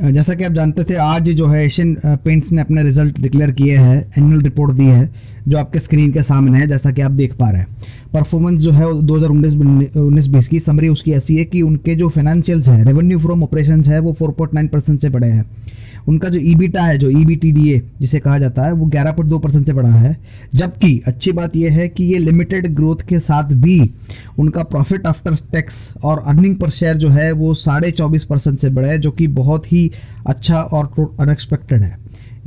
जैसा कि आप जानते थे, आज जो है एशियन पेंट्स ने अपने रिजल्ट डिक्लेयर किए हैं, एनुअल रिपोर्ट दी है जो आपके स्क्रीन के सामने है, जैसा कि आप देख पा रहे हैं। परफॉर्मेंस जो है 2019-20 की समरी उसकी ऐसी है कि उनके जो फाइनेंशियल्स है, रेवेन्यू फ्रॉम ऑपरेशंस है, वो 4.9% से बढ़े हैं। उनका जो ईबीटा है, जो EBITDA जिसे कहा जाता है, वो 11.2% से बढ़ा है। जबकि अच्छी बात यह है कि ये लिमिटेड ग्रोथ के साथ भी उनका प्रॉफिट आफ्टर टैक्स और अर्निंग पर शेयर जो है वो 24.5% से बढ़ा है, जो कि बहुत ही अच्छा और अनएक्सपेक्टेड है।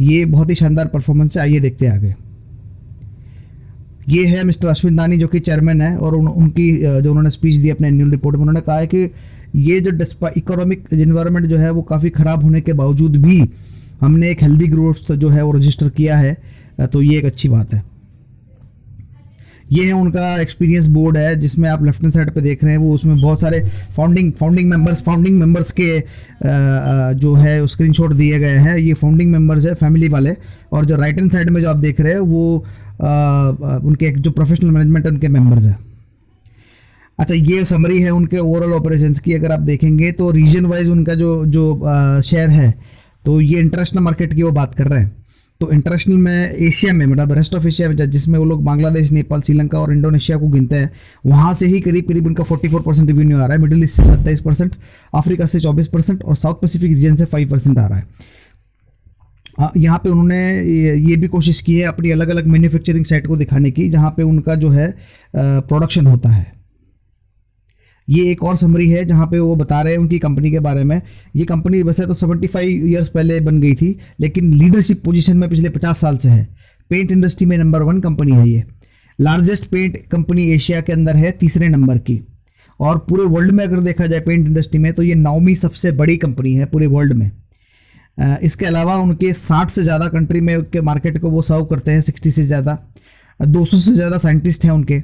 ये बहुत ही शानदार परफॉर्मेंस है। आइए देखते हैं आगे। ये है मिस्टर अश्विन दानी जो कि चेयरमैन है, और उनकी जो उन्होंने स्पीच दी अपने एनुअल रिपोर्ट में, उन्होंने कहा है कि ये जो इकोनॉमिक एनवायरनमेंट जो है वो काफ़ी ख़राब होने के बावजूद भी हमने एक हेल्दी ग्रोथ जो है वो रजिस्टर किया है, तो ये एक अच्छी बात है। ये है उनका एक्सपीरियंस बोर्ड है, जिसमें आप लेफ्ट हैंड साइड पे देख रहे हैं, वो उसमें बहुत सारे फाउंडिंग मेंबर्स के जो है स्क्रीनशॉट दिए गए हैं। ये फाउंडिंग मेंबर्स है, फैमिली वाले। और जो राइट हैंड साइड में जो आप देख रहे हैं वो उनके जो प्रोफेशनल मैनेजमेंट उनके मेंबर्स हैं। अच्छा, ये समरी है उनके ओवरऑल ऑपरेशंस की। अगर आप देखेंगे तो रीजन वाइज उनका जो शेयर है, तो ये इंटरनेशनल मार्केट की वो बात कर रहे हैं। तो इंटरनेशनल में एशिया में, मतलब रेस्ट ऑफ एशिया में, जिसमें वो लोग बांग्लादेश, नेपाल, श्रीलंका और इंडोनेशिया को गिनते हैं, वहाँ से ही करीब उनका 44% रेवेन्यू आ रहा है। मिडिल ईस्ट से 27%, अफ्रीका से 24% और साउथ पैसिफिक रीजन से 5% आ रहा है। यहाँ पे उन्होंने ये भी कोशिश की है अपनी अलग अलग मैन्युफैक्चरिंग साइट को दिखाने की, जहाँ पे उनका जो है प्रोडक्शन होता है। ये एक और समरी है जहाँ पे वो बता रहे हैं उनकी कंपनी के बारे में। ये कंपनी वैसे तो 75 ईयर्स पहले बन गई थी, लेकिन लीडरशिप पोजीशन में पिछले 50 साल से है। पेंट इंडस्ट्री में नंबर 1 कंपनी है। ये लार्जेस्ट पेंट कंपनी एशिया के अंदर है, 3रे नंबर की। और पूरे वर्ल्ड में अगर देखा जाए पेंट इंडस्ट्री में, तो ये 9वीं सबसे बड़ी कंपनी है पूरे वर्ल्ड में। इसके अलावा उनके 60 से ज़्यादा कंट्री में के मार्केट को वो सर्व करते हैं, 60 से ज़्यादा। 200 से ज़्यादा साइंटिस्ट हैं उनके।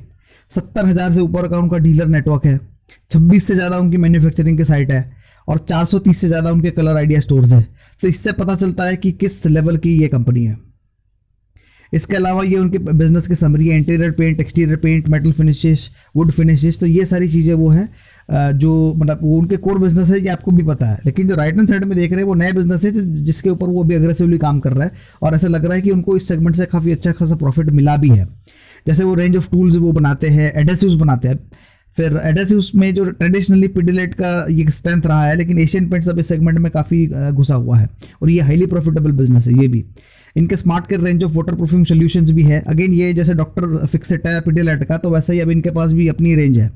70,000 से ऊपर का उनका डीलर नेटवर्क है। 26 से ज़्यादा उनकी मैन्युफैक्चरिंग की साइट है, और 430 से ज़्यादा उनके कलर आइडिया स्टोर्स है। तो इससे पता चलता है कि किस लेवल की ये कंपनी है। इसके अलावा ये उनके बिजनेस की समरी है। Interior paint, exterior paint, metal finishes, wood finishes, तो ये सारी चीज़ें वो हैं जो मतलब वो उनके कोर बिजनेस है, ये आपको भी पता है। लेकिन जो राइट हैंड साइड में देख रहे हैं वो नया बिजनेस है, जिसके ऊपर वो भी अग्रेसिवली काम कर रहा है, और ऐसा लग रहा है कि उनको इस सेगमेंट से काफ़ी अच्छा खासा प्रॉफिट मिला भी है। जैसे वो रेंज ऑफ टूल्स वो बनाते हैं, एडेसिव्स बनाते हैं। फिर एडेसिव्स में जो ट्रेडिशनली पिडिलेट का ये स्ट्रेंथ रहा है, लेकिन एशियन पेंट्स अब इस सेगमेंट में काफ़ी घुसा हुआ है, और ये हाईली प्रॉफिटेबल बिजनेस है। ये भी इनके smart care range of water proofing solutions भी है। अगेन ये जैसे डॉक्टर फिक्सेट है पिडिलेट का, तो वैसे ही अब इनके पास भी अपनी रेंज है।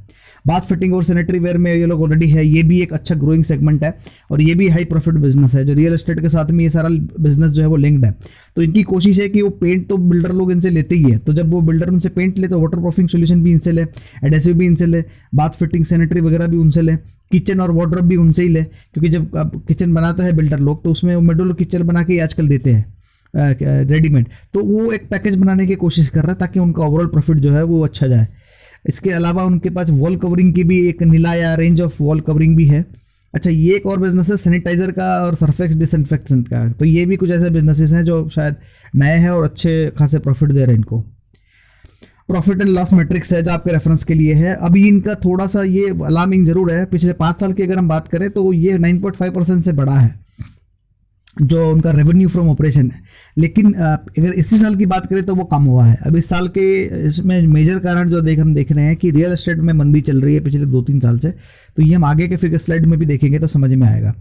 बाथ फिटिंग और सैनिटरी वेयर में ये लोग ऑलरेडी है। ये भी एक अच्छा ग्रोइंग सेगमेंट है, और ये भी हाई प्रॉफिट बिजनेस है। जो रियल एस्टेट के साथ में ये सारा बिजनेस जो है वो लिंक्ड है। तो इनकी कोशिश है कि वो पेंट तो बिल्डर लोग इनसे लेते ही है, तो जब वो बिल्डर उनसे पेंट ले तो वाटर प्रूफिंग सोल्यूशन भी इनसे ले, एडेसिव भी इनसे ले, बाथ फिटिंग सैनिटरी वगैरह भी उनसे ले, किचन और वार्डरोब भी उनसे ही ले। क्योंकि जब आप किचन बनाता है बिल्डर लोग, तो उसमें मॉड्यूलर किचन बना के आजकल देते हैं रेडीमेड। तो वो एक पैकेज बनाने की कोशिश कर रहा है ताकि उनका ओवरऑल प्रॉफिट जो है वो अच्छा जाए। इसके अलावा उनके पास वॉल कवरिंग की भी एक नीला या रेंज ऑफ वॉल कवरिंग भी है। अच्छा, ये एक और बिजनेस है सैनिटाइजर का और सरफेक्स डिसइंफेक्टेंट का। तो ये भी कुछ ऐसे बिजनेसेस हैं जो शायद नए हैं और अच्छे खासे प्रॉफिट दे रहे हैं इनको। प्रॉफिट एंड लॉस मैट्रिक्स है जो आपके रेफरेंस के लिए है। अभी इनका थोड़ा सा ये अलार्मिंग जरूर है। पिछले 5 साल की अगर हम बात करें तो ये 9.5% से बढ़ा है जो उनका रेवेन्यू फ्रॉम ऑपरेशन है। लेकिन अगर इसी साल की बात करें तो वो कम हुआ है। अब इस साल के इसमें मेजर कारण जो हम देख रहे हैं कि रियल एस्टेट में मंदी चल रही है पिछले 2-3 साल से। तो ये हम आगे के फिगर स्लाइड में भी देखेंगे तो समझ में आएगा,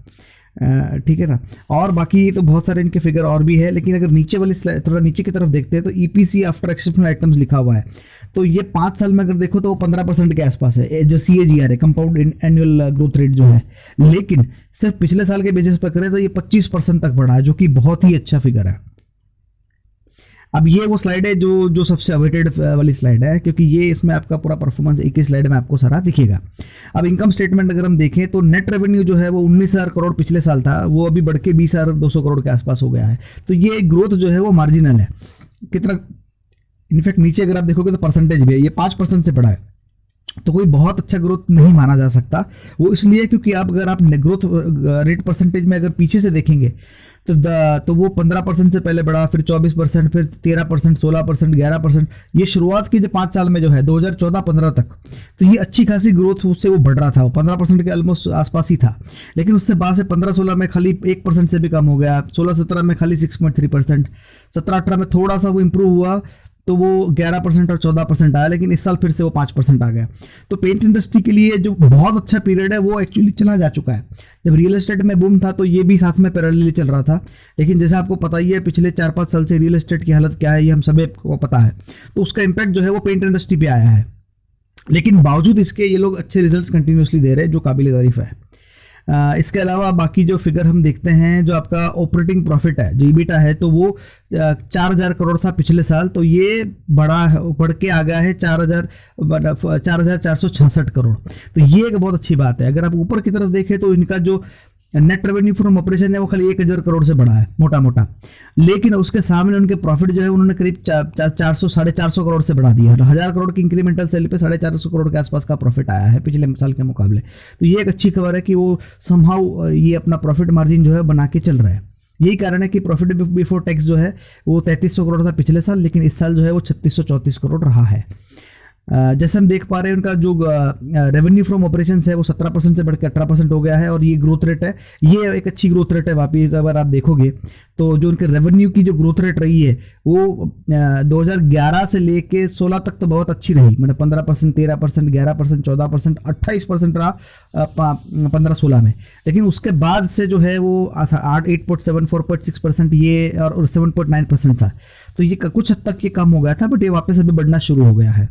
ठीक है ना। और बाकी तो बहुत सारे इनके फिगर और भी है, लेकिन अगर नीचे वाली स्लाइड थोड़ा नीचे की तरफ देखते हैं तो EPC आफ्टर एक्सेप्शनल आइटम्स लिखा हुआ है। तो ये 5 साल में अगर देखो तो वो 15% के आसपास है, जो CAGR है, कंपाउंड एनुअल ग्रोथ रेट जो है। लेकिन सिर्फ पिछले साल के बेसिस पर करें तो ये 25% तक बढ़ा है, जो कि बहुत ही अच्छा फिगर है। अब ये वो स्लाइड है जो सबसे अवेटेड वाली स्लाइड है, क्योंकि ये इसमें आपका पूरा परफॉर्मेंस एक ही स्लाइड में आपको सारा दिखेगा। अब इनकम स्टेटमेंट अगर हम देखें तो नेट रेवेन्यू जो है वो 19,000 करोड़ पिछले साल था, वो अभी बढ़ के 20,200 करोड़ के आसपास हो गया है। तो ये ग्रोथ जो है वो मार्जिनल है। कितना इनफैक्ट नीचे अगर आप देखोगे तो परसेंटेज भी है, ये 5% से बढ़ा है। तो कोई बहुत अच्छा ग्रोथ नहीं माना जा सकता। वो इसलिए क्योंकि आप अगर आप ग्रोथ रेट परसेंटेज में अगर पीछे से देखेंगे तो वो 15% से पहले बढ़ा, फिर 24%, फिर 13%, 16%, 11%। ये शुरुआत की जो 5 साल में जो है 2014-15 तक, तो ये अच्छी खासी ग्रोथ उससे वो बढ़ रहा था, वो 15% के ऑलमोस्ट आसपास ही था। लेकिन उससे बाद से 15-16 में खाली 1% से भी कम हो गया, 16-17 में खाली 6.3%, 17-18 में थोड़ा सा वो इंप्रूव हुआ तो वो 11% और 14% आया, लेकिन इस साल फिर से वो 5% आ गया। तो पेंट इंडस्ट्री के लिए जो बहुत अच्छा पीरियड है वो एक्चुअली चला जा चुका है। जब रियल एस्टेट में बूम था तो ये भी साथ में पैरेलली चल रहा था, लेकिन जैसे आपको पता ही है पिछले 4-5 साल से रियल एस्टेट की हालत क्या है ये हम सभी को पता है, तो उसका इम्पैक्ट जो है वो पेंट इंडस्ट्री पे आया है। लेकिन बावजूद इसके ये लोग अच्छे रिजल्ट्स कंटिन्यूसली दे रहे हैं, जो काबिल तारीफ है। इसके अलावा बाकी जो फिगर हम देखते हैं, जो आपका ऑपरेटिंग प्रॉफिट है, जो ईबिटा है, तो वो 4,000 करोड़ था पिछले साल, तो ये बढ़ के आ गया है 4,466 करोड़। तो ये एक बहुत अच्छी बात है। अगर आप ऊपर की तरफ देखें तो इनका जो नेट रेवेन्यू फ्रॉम ऑपरेशन है वो खाली 1,000 करोड़ से बढ़ा है मोटा मोटा, लेकिन उसके सामने उनके प्रॉफिट जो है उन्होंने करीब 400-450 करोड़ से बढ़ा दिया है। 1,000 करोड़ की इंक्रीमेंटल सेल पे 450 करोड़ के आसपास का प्रॉफिट आया है पिछले साल के मुकाबले। तो ये एक अच्छी खबर है कि वो समहाउ ये अपना प्रॉफिट मार्जिन जो है बना के चल रहे हैं। यही कारण है कि प्रॉफिट बिफोर टैक्स जो है वो 3,300 करोड़ था पिछले साल, लेकिन इस साल जो है वो 3,634 करोड़ रहा है। जैसे हम देख पा रहे हैं उनका जो रेवेन्यू फ्रॉम ऑपरेशंस है वो 17% से बढ़ के 18% हो गया है, और ये ग्रोथ रेट है, ये एक अच्छी ग्रोथ रेट है। वापिस अगर आप देखोगे तो जो उनके रेवेन्यू की जो ग्रोथ रेट रही है वो 2011 से लेके 16 तक तो बहुत अच्छी रही, मतलब 15%, 13%, 11%, 14%, 28% रहा 15-16 में। लेकिन उसके बाद से जो है वो 8.7, 4.6% ये और 7.9% था। तो ये कुछ हद तक ये कम हो गया था, बट ये वापस अभी बढ़ना शुरू हो गया है।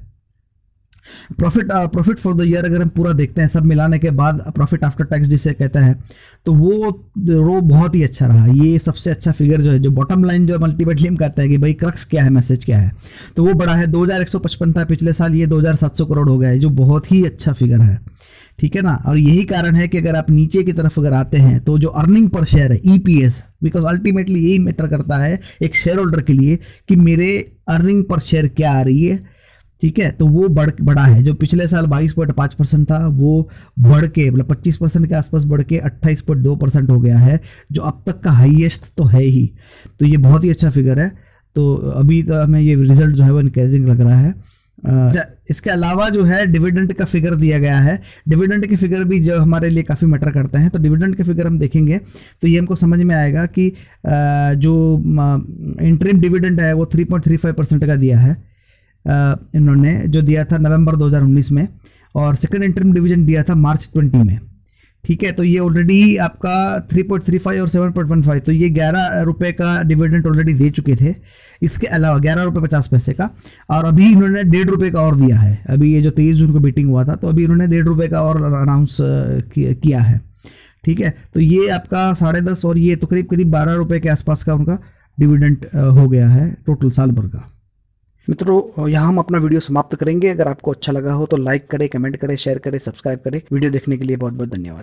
प्रॉफिट फॉर द ईयर अगर हम पूरा देखते हैं सब मिलाने के बाद, प्रॉफिट आफ्टर टैक्स जिसे कहते हैं, तो वो रो बहुत ही अच्छा रहा। ये सबसे अच्छा फिगर जो है, जो बॉटम लाइन जो अल्टीमेटली हम कहते हैं कि भाई क्रक्स क्या है, मैसेज क्या है, तो वो बड़ा है। 2,155 था पिछले साल, ये 2,700 करोड़ हो गया है, जो बहुत ही अच्छा फिगर है। ठीक है ना। और यही कारण है कि अगर आप नीचे की तरफ अगर आते हैं तो जो अर्निंग पर शेयर है, EPS, बिकॉज अल्टीमेटली यही मैटर करता है एक शेयर होल्डर के लिए कि मेरे अर्निंग पर शेयर क्या आ रही है। ठीक है, तो वो बढ़ा है। जो पिछले साल 22.5% था वो बढ़ के मतलब 25% के आसपास बढ़ के 28.2% हो गया है, जो अब तक का हाईएस्ट तो है ही। तो ये बहुत ही अच्छा फिगर है। तो अभी तो हमें ये रिजल्ट जो है वो इनकरेजिंग लग रहा है। इसके अलावा जो है डिविडेंड का फिगर दिया गया है। डिविडेंड के फिगर भी जो हमारे लिए काफ़ी मैटर करते हैं, तो डिविडेंड के फिगर हम देखेंगे तो ये हमको समझ में आएगा कि जो इंटरिम डिविडेंड है वो 3.35% का दिया है इन्होंने, जो दिया था नवंबर 2019 में, और सेकंड इंटरिम डिविडेंड दिया था मार्च 20 में। ठीक है, तो ये ऑलरेडी आपका 3.35 और 7.15, तो ये 11 रुपये का डिविडेंड ऑलरेडी दे चुके थे। इसके अलावा 11 रुपये 50 पैसे का, और अभी इन्होंने 1.5 रुपये का और दिया है। अभी ये जो 23 जून को मीटिंग हुआ था, तो अभी इन्होंने 1.5 रुपये का और अनाउंस किया है। ठीक है, तो ये आपका 10.5 और ये तो करीब 12 रुपये के आसपास का उनका डिविडेंड हो गया है टोटल साल भर का। मित्रों, यहाँ हम अपना वीडियो समाप्त करेंगे। अगर आपको अच्छा लगा हो तो लाइक करें, कमेंट करें, शेयर करें, सब्सक्राइब करें। वीडियो देखने के लिए बहुत बहुत धन्यवाद।